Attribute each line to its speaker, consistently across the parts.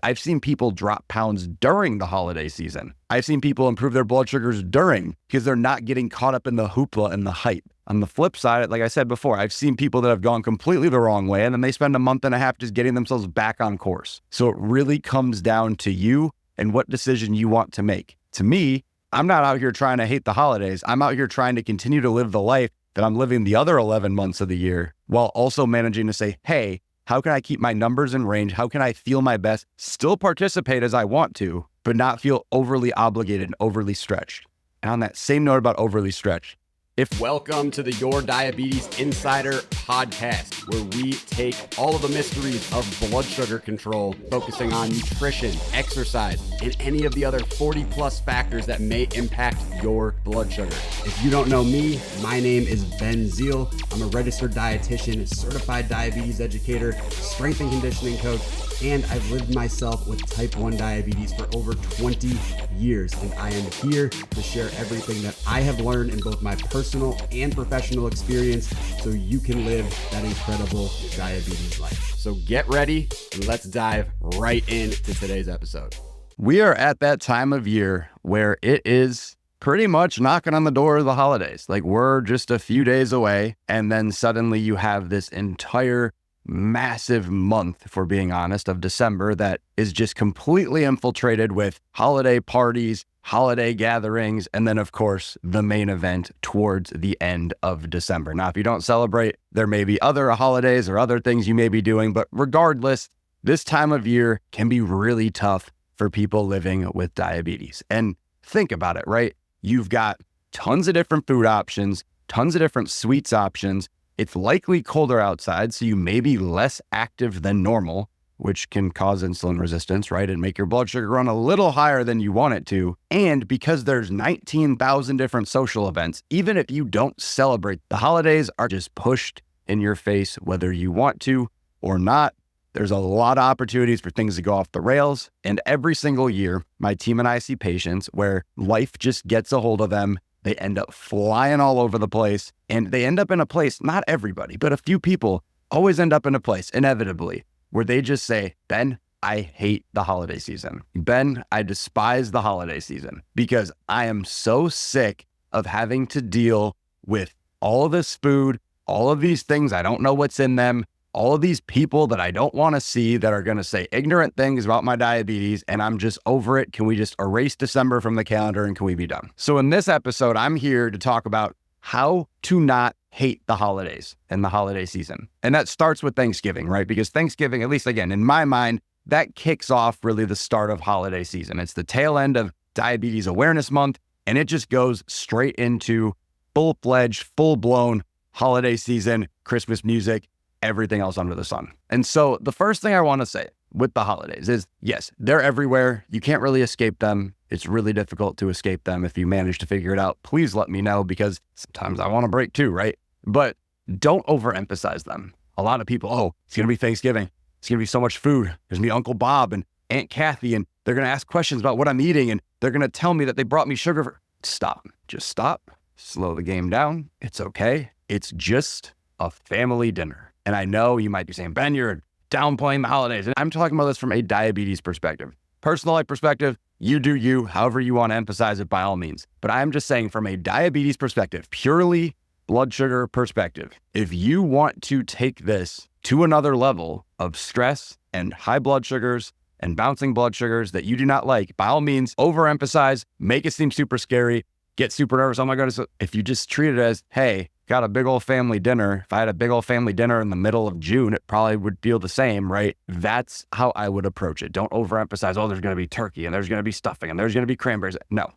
Speaker 1: I've seen people drop pounds during the holiday season. I've seen people improve their blood sugars during because they're not getting caught up in the hoopla and the hype. On the flip side, like I said before, I've seen people that have gone completely the wrong way and then they spend a month and a half just getting themselves back on course. So it really comes down to you and what decision you want to make. To me, I'm not out here trying to hate the holidays. I'm out here trying to continue to live the life that I'm living the other 11 months of the year while also managing to say, hey, how can I keep my numbers in range? How can I feel my best, still participate as I want to, but not feel overly obligated and overly stretched? And on that same note about overly stretched, welcome to the Your Diabetes Insider podcast, where we take all of the mysteries of blood sugar control, focusing on nutrition, exercise, and any of the other 40 plus factors that may impact your blood sugar. If you don't know me, my name is Ben Zeal. I'm a registered dietitian, certified diabetes educator, strength and conditioning coach, and I've lived myself with type 1 diabetes for over 20 years. And I am here to share everything that I have learned in both my personal and professional experience so you can live that incredible diabetes life. So get ready and let's dive right into today's episode. We are at that time of year where it is pretty much knocking on the door of the holidays. Like we're just a few days away, and then suddenly you have this entire massive month, if we're being honest, of December that is just completely infiltrated with holiday parties, holiday gatherings, and then of course the main event towards the end of December. Now, if you don't celebrate, there may be other holidays or other things you may be doing, but regardless, this time of year can be really tough for people living with diabetes. And think about it, right? You've got tons of different food options, tons of different sweets options. It's likely colder outside, so you may be less active than normal, which can cause insulin resistance, right? And make your blood sugar run a little higher than you want it to. And because there's 19,000 different social events, even if you don't celebrate, the holidays are just pushed in your face, whether you want to or not. There's a lot of opportunities for things to go off the rails. And every single year, my team and I see patients where life just gets a hold of them. They end up flying all over the place, and they end up in a place, not everybody, but a few people always end up in a place, inevitably, where they just say, Ben, I hate the holiday season. Ben, I despise the holiday season because I am so sick of having to deal with all of this food, all of these things. I don't know what's in them. All of these people that I don't want to see that are going to say ignorant things about my diabetes, and I'm just over it. Can we just erase December from the calendar and can we be done? So in this episode, I'm here to talk about how to not hate the holidays and the holiday season. And that starts with Thanksgiving, right? Because Thanksgiving, at least again, in my mind, that kicks off really the start of holiday season. It's the tail end of Diabetes Awareness Month, and it just goes straight into full-fledged, full-blown holiday season, Christmas music, everything else under the sun. And so the first thing I want to say with the holidays is, yes, they're everywhere. You can't really escape them. It's really difficult to escape them. If you manage to figure it out, please let me know, because sometimes I want a break too, right? But don't overemphasize them. A lot of people, oh, it's going to be Thanksgiving. It's going to be so much food. There's going to be Uncle Bob and Aunt Kathy, and they're going to ask questions about what I'm eating, and they're going to tell me that they brought me sugar. Stop. Just stop. Slow the game down. It's okay. It's just a family dinner. And I know you might be saying, Ben, you're downplaying the holidays. And I'm talking about this from a diabetes perspective. Personal life perspective, you do you, however you want to emphasize it by all means. But I'm just saying from a diabetes perspective, purely blood sugar perspective, if you want to take this to another level of stress and high blood sugars and bouncing blood sugars that you do not like, by all means, overemphasize, make it seem super scary, get super nervous. Oh my goodness. If you just treat it as, hey, got a big old family dinner. If I had a big old family dinner in the middle of June, it probably would feel the same, right? That's how I would approach it. Don't overemphasize, oh, there's going to be turkey and there's going to be stuffing and there's going to be cranberries. No,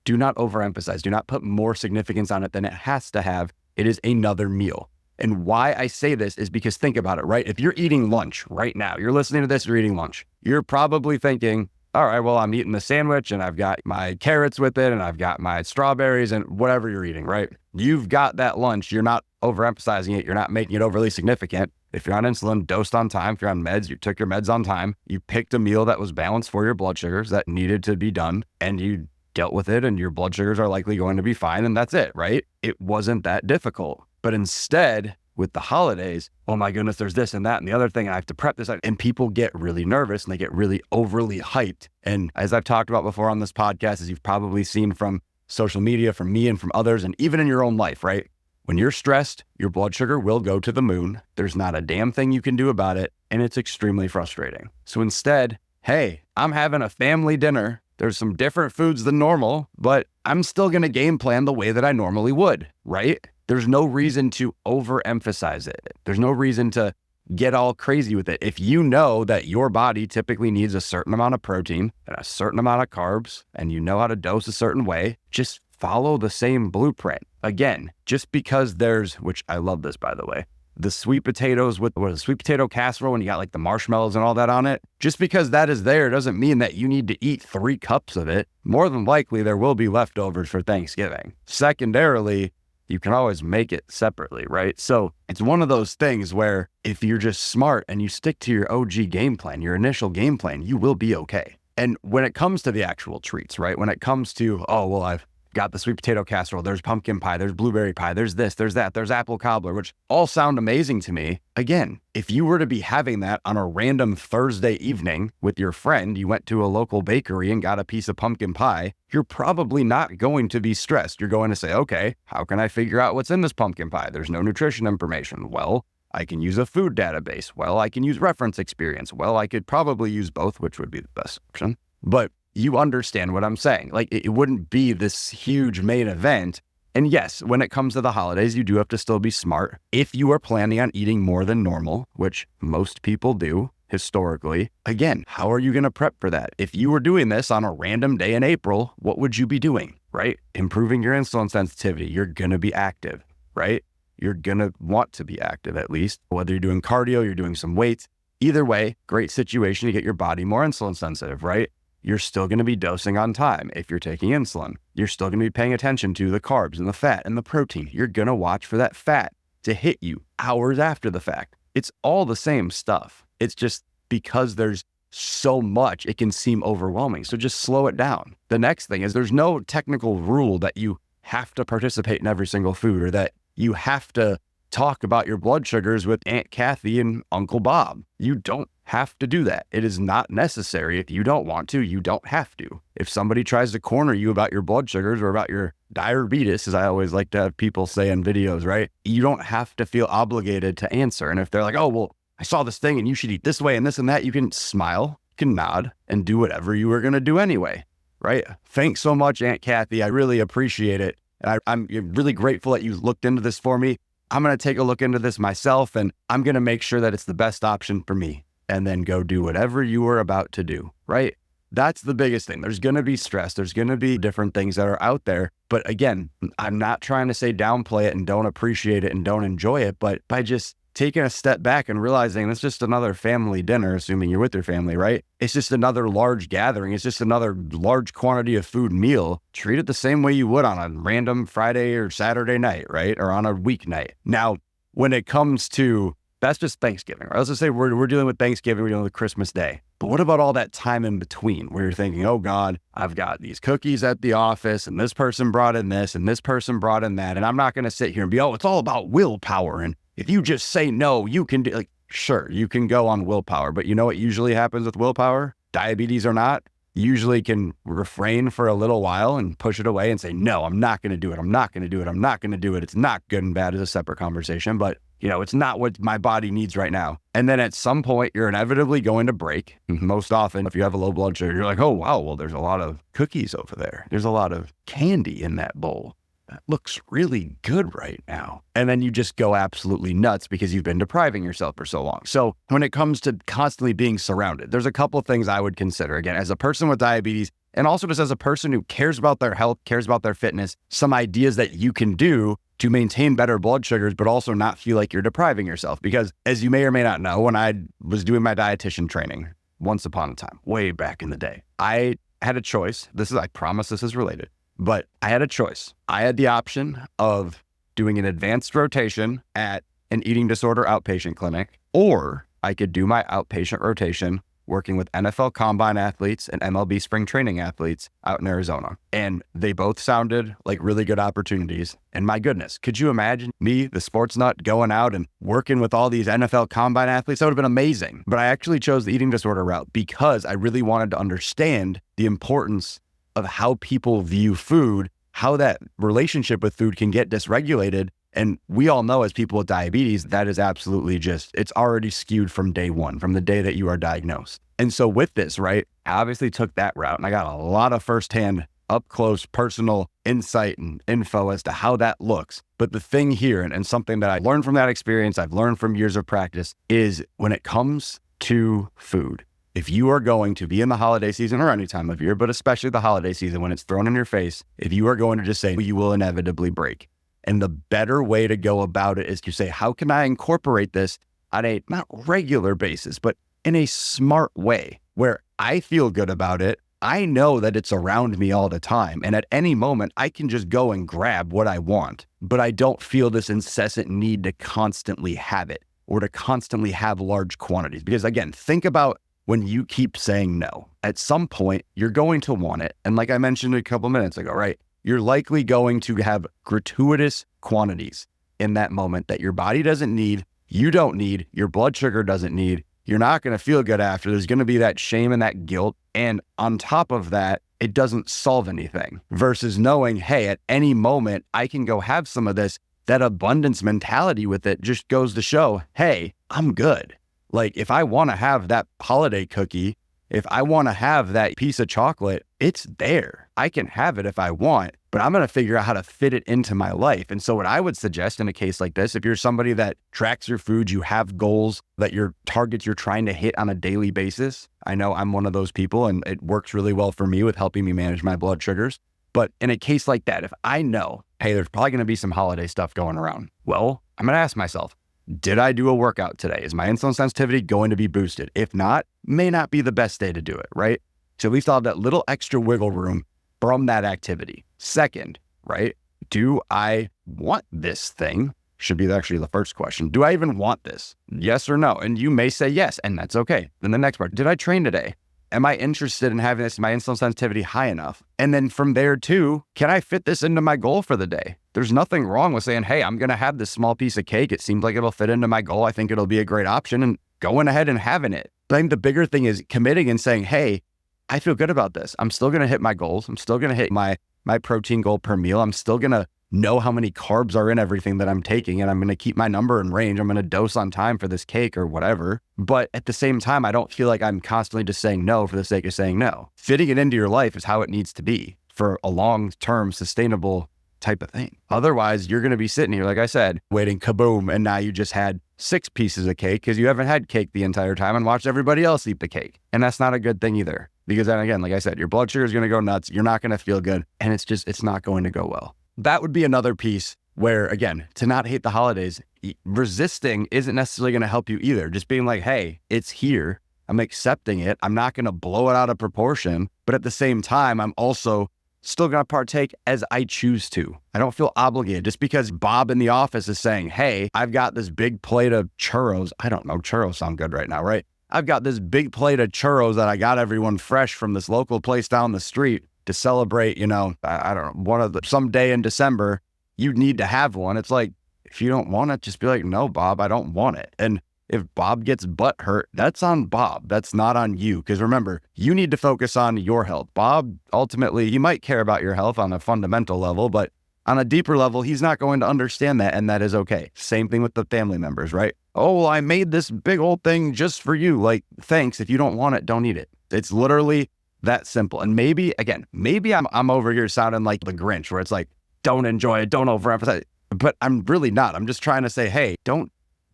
Speaker 1: do not overemphasize. Do not put more significance on it than it has to have. It is another meal. And why I say this is because think about it, right? If you're eating lunch right now, you're listening to this, you're eating lunch. You're probably thinking, all right, well, I'm eating the sandwich and I've got my carrots with it and I've got my strawberries and whatever you're eating, right? You've got that lunch. You're not overemphasizing it. You're not making it overly significant. If you're on insulin, dosed on time. If you're on meds, you took your meds on time. You picked a meal that was balanced for your blood sugars that needed to be done, and you dealt with it, and your blood sugars are likely going to be fine, and that's it, right? It wasn't that difficult. But instead, with the holidays, oh my goodness, there's this and that and the other thing, and I have to prep this. And people get really nervous and they get really overly hyped. And as I've talked about before on this podcast, as you've probably seen from social media, from me and from others, and even in your own life, right? When you're stressed, your blood sugar will go to the moon. There's not a damn thing you can do about it, and it's extremely frustrating. So instead, hey, I'm having a family dinner. There's some different foods than normal, but I'm still going to game plan the way that I normally would, right? There's no reason to overemphasize it. There's no reason to get all crazy with it. If you know that your body typically needs a certain amount of protein and a certain amount of carbs, and you know how to dose a certain way, just follow the same blueprint. Again, just because there's, which I love this, by the way, the sweet potatoes with the sweet potato casserole and you got like the marshmallows and all that on it, just because that is there doesn't mean that you need to eat 3 cups of it. More than likely, there will be leftovers for Thanksgiving. Secondarily, you can always make it separately, right? So it's one of those things where if you're just smart and you stick to your OG game plan, your initial game plan, you will be okay. And when it comes to the actual treats, right? When it comes to, oh, well, I've got the sweet potato casserole, there's pumpkin pie, there's blueberry pie, there's this, there's that, there's apple cobbler, which all sound amazing to me. Again, if you were to be having that on a random Thursday evening with your friend, you went to a local bakery and got a piece of pumpkin pie, you're probably not going to be stressed. You're going to say, okay, how can I figure out what's in this pumpkin pie? There's no nutrition information. Well, I can use a food database. Well, I can use reference experience. Well, I could probably use both, which would be the best option. But you understand what I'm saying. Like, it wouldn't be this huge main event. And yes, when it comes to the holidays, you do have to still be smart. If you are planning on eating more than normal, which most people do historically, again, how are you going to prep for that? If you were doing this on a random day in April, what would you be doing, right? Improving your insulin sensitivity. You're going to be active, right? You're going to want to be active at least, whether you're doing cardio, you're doing some weights. Either way, great situation to get your body more insulin sensitive, right? You're still going to be dosing on time. If you're taking insulin, you're still going to be paying attention to the carbs and the fat and the protein. You're going to watch for that fat to hit you hours after the fact. It's all the same stuff. It's just because there's so much, it can seem overwhelming. So just slow it down. The next thing is there's no technical rule that you have to participate in every single food or that you have to talk about your blood sugars with Aunt Kathy and Uncle Bob. You don't have to do that. It is not necessary. If you don't want to, you don't have to. If somebody tries to corner you about your blood sugars or about your diabetes, as I always like to have people say in videos, right? You don't have to feel obligated to answer. And if they're like, oh, well, I saw this thing and you should eat this way and this and that, you can smile, you can nod and do whatever you were going to do anyway, right? Thanks so much, Aunt Kathy. I really appreciate it. And I'm really grateful that you looked into this for me. I'm going to take a look into this myself and I'm going to make sure that it's the best option for me, and then go do whatever you were about to do, right? That's the biggest thing. There's going to be stress. There's going to be different things that are out there. But again, I'm not trying to say downplay it and don't appreciate it and don't enjoy it, but by just taking a step back and realizing it's just another family dinner, assuming you're with your family, right? It's just another large gathering. It's just another large quantity of food meal. Treat it the same way you would on a random Friday or Saturday night, right? Or on a weeknight. Now, when it comes to, that's just Thanksgiving, right? Let's just say we're dealing with Thanksgiving, we're dealing with Christmas Day. But what about all that time in between where you're thinking, oh God, I've got these cookies at the office and this person brought in this and this person brought in that. And I'm not going to sit here and be, oh, it's all about willpower. And if you just say no, you can do, like, sure, you can go on willpower, but you know what usually happens with willpower? Diabetes or not, you usually can refrain for a little while and push it away and say, no, I'm not going to do it. I'm not going to do it. I'm not going to do it. It's not good and bad is a separate conversation, but you know, it's not what my body needs right now. And then at some point, you're inevitably going to break. Most often, if you have a low blood sugar, you're like, oh, wow, well, there's a lot of cookies over there. There's a lot of candy in that bowl. That looks really good right now. And then you just go absolutely nuts because you've been depriving yourself for so long. So when it comes to constantly being surrounded, there's a couple of things I would consider. Again, as a person with diabetes, and also just as a person who cares about their health, cares about their fitness, some ideas that you can do to maintain better blood sugars, but also not feel like you're depriving yourself. Because as you may or may not know, when I was doing my dietitian training once upon a time, way back in the day, I had a choice. I promise this is related. But I had a choice. I had the option of doing an advanced rotation at an eating disorder outpatient clinic, or I could do my outpatient rotation working with NFL combine athletes and MLB spring training athletes out in Arizona. And they both sounded like really good opportunities. And my goodness, could you imagine me, the sports nut, going out and working with all these NFL combine athletes? That would have been amazing. But I actually chose the eating disorder route because I really wanted to understand the importance of how people view food, how that relationship with food can get dysregulated. And we all know as people with diabetes, that is absolutely it's already skewed from day one, from the day that you are diagnosed. And so with this, right, I obviously took that route and I got a lot of firsthand, up close, personal insight and info as to how that looks. But the thing here, and something that I learned from that experience, I've learned from years of practice, is when it comes to food, if you are going to be in the holiday season or any time of year, but especially the holiday season when it's thrown in your face, if you are going to just say, you will inevitably break. And the better way to go about it is to say, how can I incorporate this on a not regular basis, but in a smart way where I feel good about it? I know that it's around me all the time. And at any moment, I can just go and grab what I want, but I don't feel this incessant need to constantly have it or to constantly have large quantities. Because again, think about when you keep saying no. At some point, you're going to want it. And like I mentioned a couple minutes ago, right? You're likely going to have gratuitous quantities in that moment that your body doesn't need, you don't need, your blood sugar doesn't need. You're not going to feel good after. There's going to be that shame and that guilt. And on top of that, it doesn't solve anything versus knowing, hey, at any moment, I can go have some of this. That abundance mentality with it just goes to show, hey, I'm good. Like if I want to have that holiday cookie, if I want to have that piece of chocolate, it's there. I can have it if I want, but I'm going to figure out how to fit it into my life. And so what I would suggest in a case like this, if you're somebody that tracks your food, you have goals that your targets you're trying to hit on a daily basis. I know I'm one of those people and it works really well for me with helping me manage my blood sugars. But in a case like that, if I know, hey, there's probably going to be some holiday stuff going around, well, I'm going to ask myself, did I do a workout today? Is my insulin sensitivity going to be boosted? If not, may not be the best day to do it, right? So at least I'll have that little extra wiggle room from that activity. Second, right? Do I want this thing? Should be actually the first question. Do I even want this? Yes or no? And you may say yes, and that's okay. Then the next part, did I train today? Am I interested in having this, my insulin sensitivity high enough? And then from there too, can I fit this into my goal for the day? There's nothing wrong with saying, hey, I'm going to have this small piece of cake. It seems like it'll fit into my goal. I think it'll be a great option and going ahead and having it. But I think the bigger thing is committing and saying, hey, I feel good about this. I'm still going to hit my goals. I'm still going to hit my protein goal per meal. I'm still going to know how many carbs are in everything that I'm taking, and I'm going to keep my number in range. I'm going to dose on time for this cake or whatever. But at the same time, I don't feel like I'm constantly just saying no for the sake of saying no. Fitting it into your life is how it needs to be for a long-term sustainable type of thing. Otherwise, you're going to be sitting here, like I said, waiting kaboom, and now you just had 6 pieces of cake because you haven't had cake the entire time and watched everybody else eat the cake. And that's not a good thing either. Because then again, like I said, your blood sugar is going to go nuts. You're not going to feel good. And it's not going to go well. That would be another piece where, again, to not hate the holidays, resisting isn't necessarily going to help you either. Just being like, hey, it's here. I'm accepting it. I'm not going to blow it out of proportion. But at the same time, I'm also still going to partake as I choose to. I don't feel obligated. Just because Bob in the office is saying, hey, I've got this big plate of churros. I don't know. Churros sound good right now, right? I've got this big plate of churros that I got everyone fresh from this local place down the street to celebrate, I don't know, some day in December, you need to have one. It's like, if you don't want it, just be like, no, Bob, I don't want it. And if Bob gets butt hurt, that's on Bob. That's not on you. Because remember, you need to focus on your health. Bob, ultimately, he might care about your health on a fundamental level, but on a deeper level, he's not going to understand that, and that is okay. Same thing with the family members, right? Oh, well, I made this big old thing just for you. Like, thanks. If you don't want it, don't eat it. It's literally that simple. And maybe I'm over here sounding like the Grinch, where it's like, don't enjoy it, don't overemphasize it. But I'm really not. I'm just trying to say, hey, don't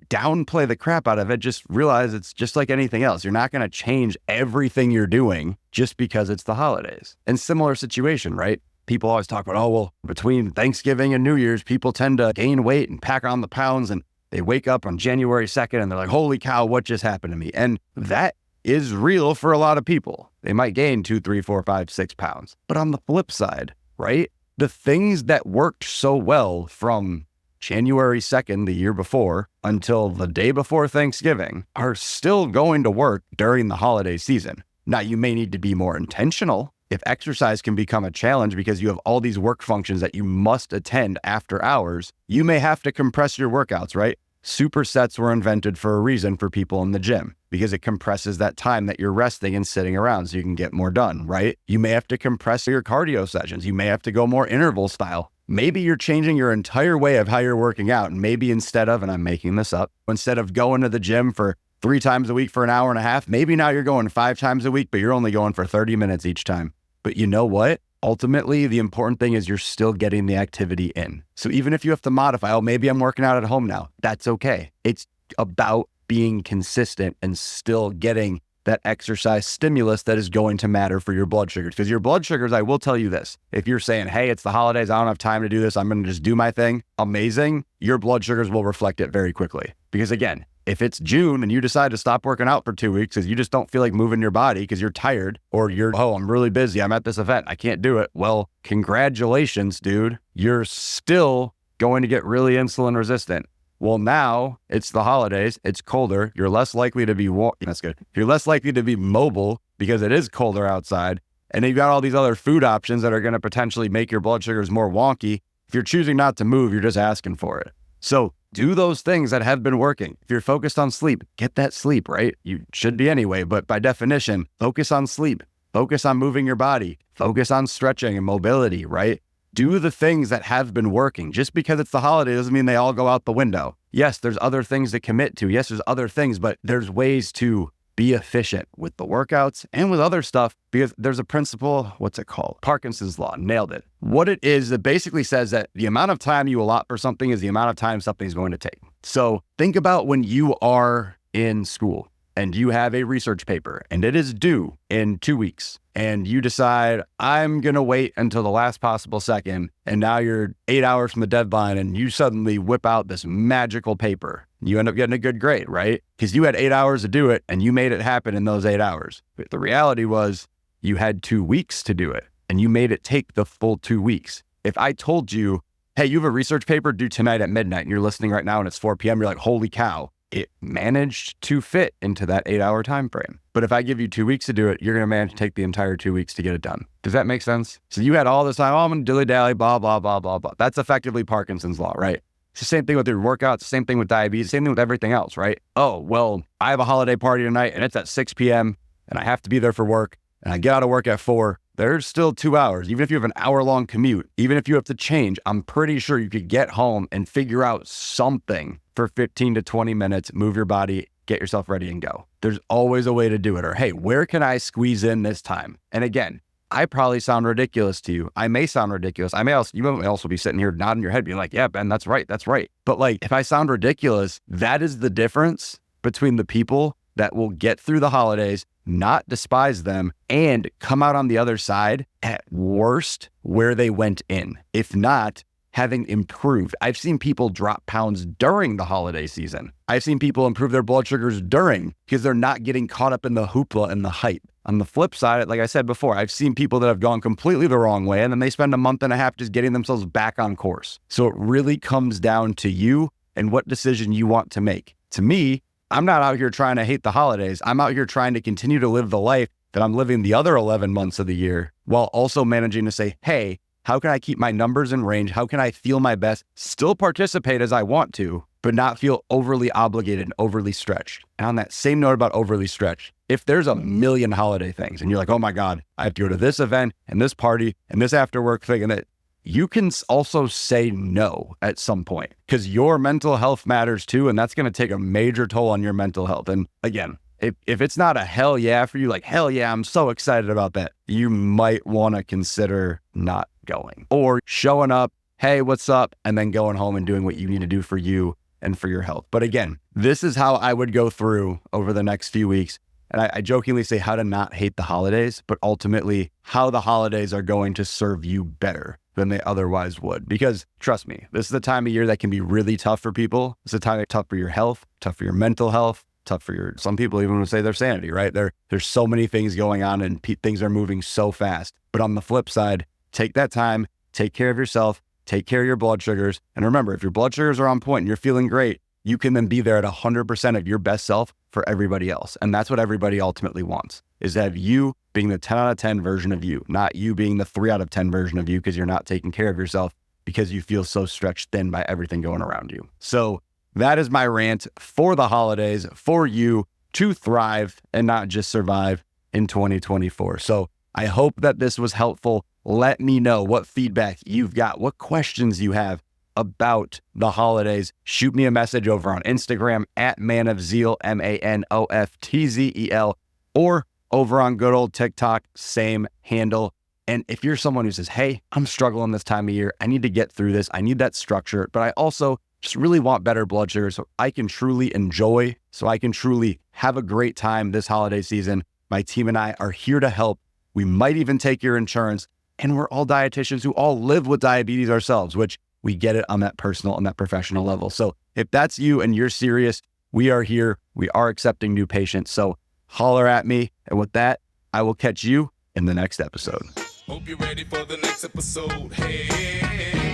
Speaker 1: downplay the crap out of it. Just realize it's just like anything else. You're not going to change everything you're doing just because it's the holidays. And similar situation, right? People always talk about, oh, well, between Thanksgiving and New Year's, people tend to gain weight and pack on the pounds, and they wake up on January 2nd and they're like, holy cow, what just happened to me? And that is real for a lot of people. They might gain 2, 3, 4, 5, 6 pounds. But on the flip side, right? The things that worked so well from January 2nd, the year before, until the day before Thanksgiving are still going to work during the holiday season. Now, you may need to be more intentional. If exercise can become a challenge because you have all these work functions that you must attend after hours, you may have to compress your workouts, right? Supersets were invented for a reason for people in the gym because it compresses that time that you're resting and sitting around so you can get more done, right? You may have to compress your cardio sessions. You may have to go more interval style. Maybe you're changing your entire way of how you're working out. And maybe instead of, and I'm making this up, instead of going to the gym for 3 times a week for an hour and a half, maybe now you're going 5 times a week, but you're only going for 30 minutes each time. But you know what? Ultimately, the important thing is you're still getting the activity in. So even if you have to modify, oh, maybe I'm working out at home now, that's okay. It's about being consistent and still getting that exercise stimulus that is going to matter for your blood sugars. Because your blood sugars, I will tell you this, if you're saying, hey, it's the holidays, I don't have time to do this, I'm going to just do my thing, amazing, your blood sugars will reflect it very quickly. Because again, if it's June and you decide to stop working out for 2 weeks because you just don't feel like moving your body because you're tired or I'm really busy, I'm at this event, I can't do it. Well, congratulations, dude. You're still going to get really insulin resistant. Well, now it's the holidays, it's colder, you're less likely to be, that's good. You're less likely to be mobile because it is colder outside. And you've got all these other food options that are going to potentially make your blood sugars more wonky. If you're choosing not to move, you're just asking for it. So do those things that have been working. If you're focused on sleep, get that sleep, right? You should be anyway, but by definition, focus on sleep, focus on moving your body, focus on stretching and mobility, right? Do the things that have been working. Just because it's the holiday doesn't mean they all go out the window. Yes, there's other things to commit to. Yes, there's other things, but there's ways to be efficient with the workouts and with other stuff because there's a principle, what's it called? Parkinson's law, nailed it. What it is, it basically says that the amount of time you allot for something is the amount of time something's going to take. So think about when you are in school and you have a research paper and it is due in 2 weeks and you decide, I'm going to wait until the last possible second. And now you're 8 hours from the deadline and you suddenly whip out this magical paper. You end up getting a good grade, right? Because you had 8 hours to do it and you made it happen in those 8 hours. But the reality was you had 2 weeks to do it and you made it take the full 2 weeks. If I told you, hey, you have a research paper due tonight at midnight and you're listening right now and it's 4 p.m., you're like, holy cow. It managed to fit into that 8-hour time frame. But if I give you 2 weeks to do it, you're going to manage to take the entire 2 weeks to get it done. Does that make sense? So you had all this time, oh, I'm going to dilly-dally, blah, blah, blah, blah, blah. That's effectively Parkinson's law, right? It's the same thing with your workouts, same thing with diabetes, same thing with everything else, right? Oh, well, I have a holiday party tonight and it's at 6 p.m. and I have to be there for work and I get out of work at 4. There's still 2 hours. Even if you have an hour-long commute, even if you have to change, I'm pretty sure you could get home and figure out something for 15 to 20 minutes, move your body, get yourself ready and go. There's always a way to do it. Or, hey, where can I squeeze in this time? And again, I probably sound ridiculous to you. I may sound ridiculous. You may also be sitting here nodding your head being like, yeah, Ben, that's right. That's right. But like, if I sound ridiculous, that is the difference between the people that will get through the holidays, not despise them, and come out on the other side at worst where they went in. If not, having improved. I've seen people drop pounds during the holiday season. I've seen people improve their blood sugars during because they're not getting caught up in the hoopla and the hype. On the flip side, like I said before, I've seen people that have gone completely the wrong way and then they spend a month and a half just getting themselves back on course. So it really comes down to you and what decision you want to make. To me, I'm not out here trying to hate the holidays. I'm out here trying to continue to live the life that I'm living the other 11 months of the year while also managing to say, hey, how can I keep my numbers in range? How can I feel my best, still participate as I want to, but not feel overly obligated and overly stretched? And on that same note about overly stretched, if there's a million holiday things and you're like, oh my God, I have to go to this event and this party and this after work thing, and that you can also say no at some point because your mental health matters too. And that's going to take a major toll on your mental health. And again, if it's not a hell yeah for you, like, hell yeah, I'm so excited about that, you might want to consider not going or showing up, hey, what's up? And then going home and doing what you need to do for you and for your health. But again, this is how I would go through over the next few weeks. And I jokingly say how to not hate the holidays, but ultimately how the holidays are going to serve you better than they otherwise would. Because trust me, this is the time of year that can be really tough for people. It's a time that's tough for your health, tough for your mental health, tough for some people even would say their sanity, right? There's so many things going on and things are moving so fast. But on the flip side, take that time, take care of yourself, take care of your blood sugars. And remember, if your blood sugars are on point and you're feeling great, you can then be there at 100% of your best self for everybody else. And that's what everybody ultimately wants, is to have you being the 10 out of 10 version of you, not you being the 3 out of 10 version of you because you're not taking care of yourself because you feel so stretched thin by everything going around you. So that is my rant for the holidays, for you to thrive and not just survive in 2024. So I hope that this was helpful. Let me know what feedback you've got, what questions you have about the holidays. Shoot me a message over on Instagram at manofzeal, MANOFTZEL, or over on good old TikTok, same handle. And if you're someone who says, hey, I'm struggling this time of year, I need to get through this, I need that structure, but I also just really want better blood sugar so I can truly enjoy, so I can truly have a great time this holiday season, my team and I are here to help. We might even take your insurance, and we're all dietitians who all live with diabetes ourselves, which we get it on that personal and that professional level. So if that's you and you're serious, we are here. We are accepting new patients. So holler at me. And with that, I will catch you in the next episode.
Speaker 2: Hope you're ready for the next episode. Hey.